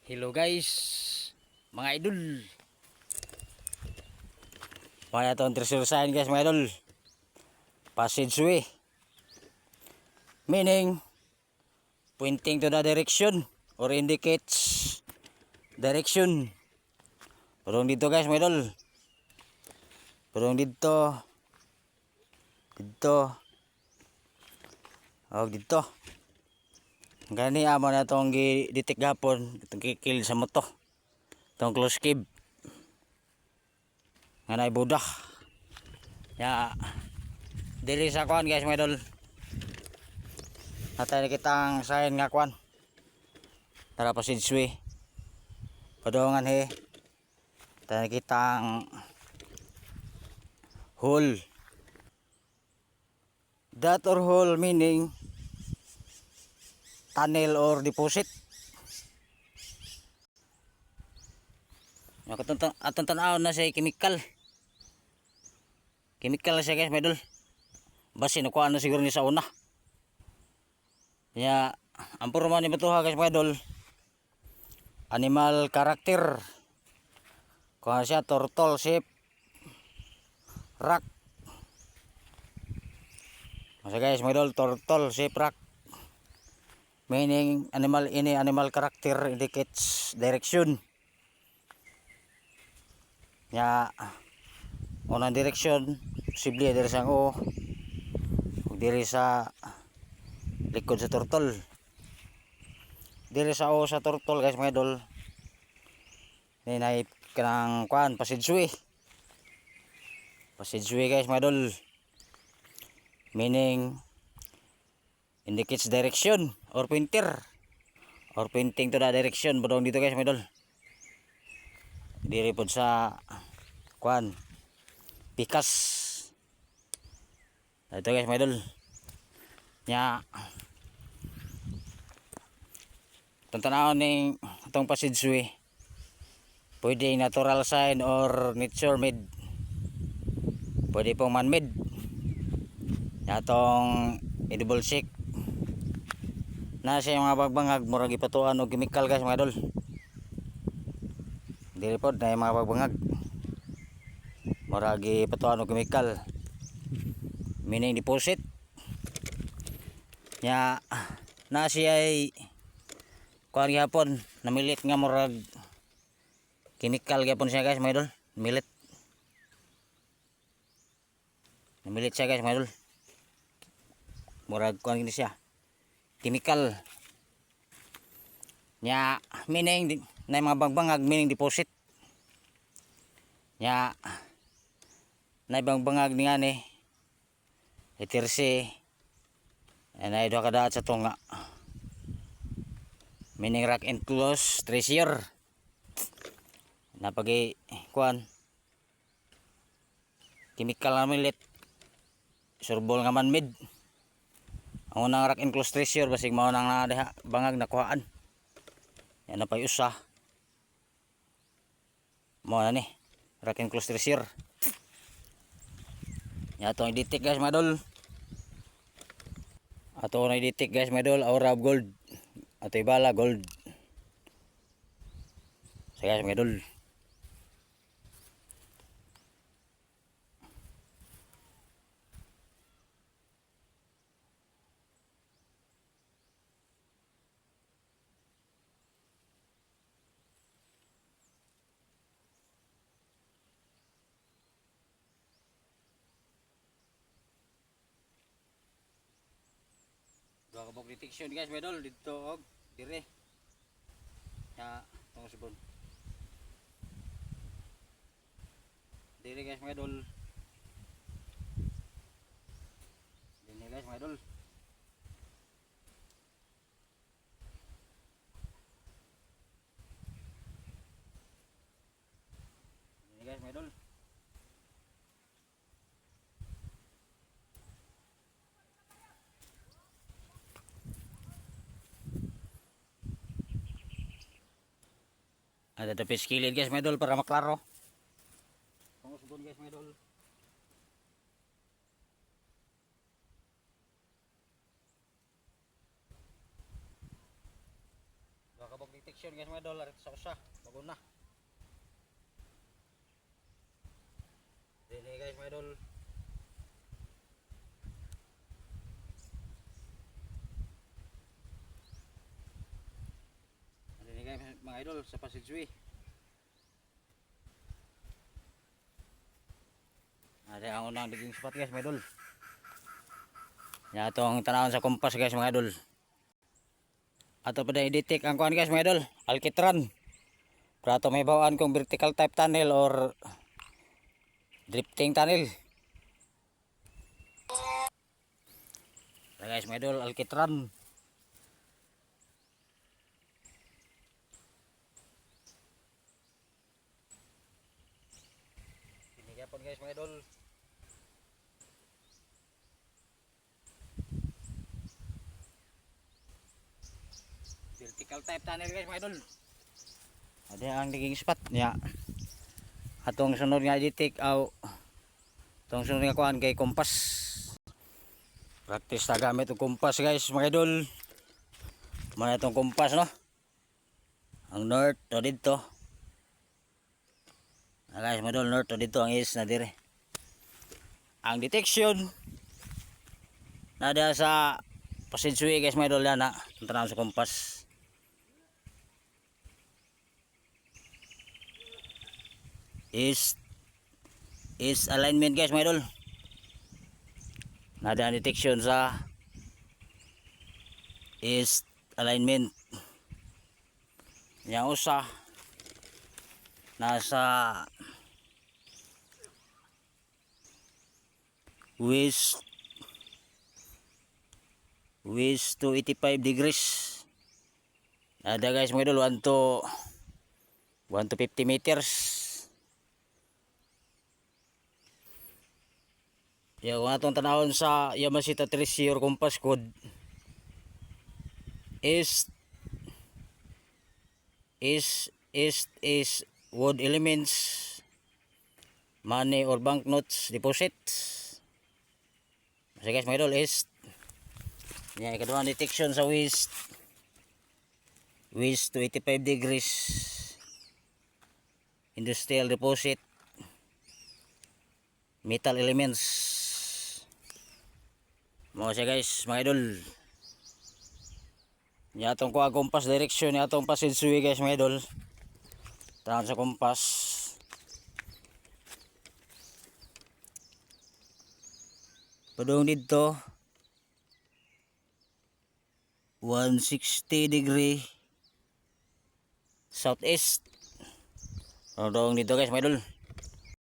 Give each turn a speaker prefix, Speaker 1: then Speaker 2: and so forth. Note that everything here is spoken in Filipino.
Speaker 1: Hello guys, mga idol. Maya itong treasure sign guys mga idol. Passageway. Meaning, pointing to the direction or indicates direction. Purong dito guys mga idol. Purong dito. Dito. O dito. Gani amo na itong giditik gapon. Itong kikil sa moto. Itong close cave. Nga na ibudak. Ya. Dili sa kuan guys mga idol. Natay kitang sign nga kuan. Tara passageway. Padongan he. Natay kitang hole. That or hole meaning tunnel or deposit. Atong tanaw na siya chemical. Chemical na siya guys mga idol. Basi nakuha na siguro ni sa una. Kaya ang purma ni batuha guys mga idol. Animal character. Kuha siya turtle shape. Rock. Masa guys mga idol, turtle shape rock. Meaning animal character indicates direction. Ya unang direksyon posible diri sa o diri sa likod sa turtle. Diri sa o sa turtle guys mga idol. Ni nay kanang kuan passageway. Passageway guys mga idol. Meaning indicates direction or pointer or pointing to the direction. Bodong dito guys mga idol. Diri pod sa kuan pikas. Ito guys mga idol. Nya tantanawon ning itong passageway. Pwede natural sign or nature made. Pwede pong man made. Atong edible shake. Na siya mga bagbangag murag ipatuan og chemical guys mga idol. Dili pod na mga bagbangag. Murag ipatuan og chemical. Meaning deposit. Nya na siya ay kuan gyapon namilit nga murag chemical gyapon siya guys mga idol. Namilit siya guys mga idol. Murag kuan gini siya. Chemical. Nya meaning na mga bagbangag meaning deposit. Nya na bagbangag ni ani. Itirsi. Ay do kada sa tunga. Meaning rock enclosed treasure. Napagi kuan. Chemical na milit. Surbol nga man mid. Ang unang rock enclosed treasure basig mao nang na bangag nakuhaan. Yan na pa usa. Mao na ni rock enclosed treasure. Ya to i-detect guys mga idol. Ato na i-detect guys mga idol, aura of gold. Ato ibala gold. So guys mga idol. Dua kabog detection guys mga idol dito og dire. Ya tong sibon. Dire guys mga idol. Dire guys mga idol. Dire guys mga idol. Ada tapis kilid guys mga idol para maklaro. Tong sibon guys mga idol. Dua kabog detection direksyon guys mga idol, sa usa, bago na. Dini guys mga idol. Dini guys mga idol sa Passageway. Ada ang unang digging spot guys mga idol. Ya itong tanawon sa kompas guys mga idol. Ato pa na i-detect ang kuan guys mga idol, alkitran. Para ato may bawaan kung vertical type tunnel or drifting tunnel. Guys mga idol, alkitran. Pinigapon guys mga idol. Vertical type tunnel guys mga idol. Ada ang digging spot niya. Atong sunod nga i-detect atong sunod nga kuan kay kompas. Practice ta gamit og kompas guys mga idol. Mana itong kompas no. Ang north to dito. Guys mga idol, north to dito ang east na dire. Ang detection nada sa Passageway guys mga idol yan ha. Tanawon sa kompas. Is alignment guys mga idol. Nada ang detection sa is alignment. Yang usa nasa west to 85 degrees. Nada guys mga idol 1 to 50 meters. Ya kung atong tanawon sa Yamashita 3C or compass code is wood elements, money or banknotes deposit. So guys mga idol, is yan ikaduhang detection sa west to 85 degrees industrial deposit metal elements. Mo siya guys mga idol. Ya atong kuha kompas direction ni atong Passageway guys mga idol. Tanawon sa kompas. Padung dito 160 degree southeast. Padung dito guys mga idol.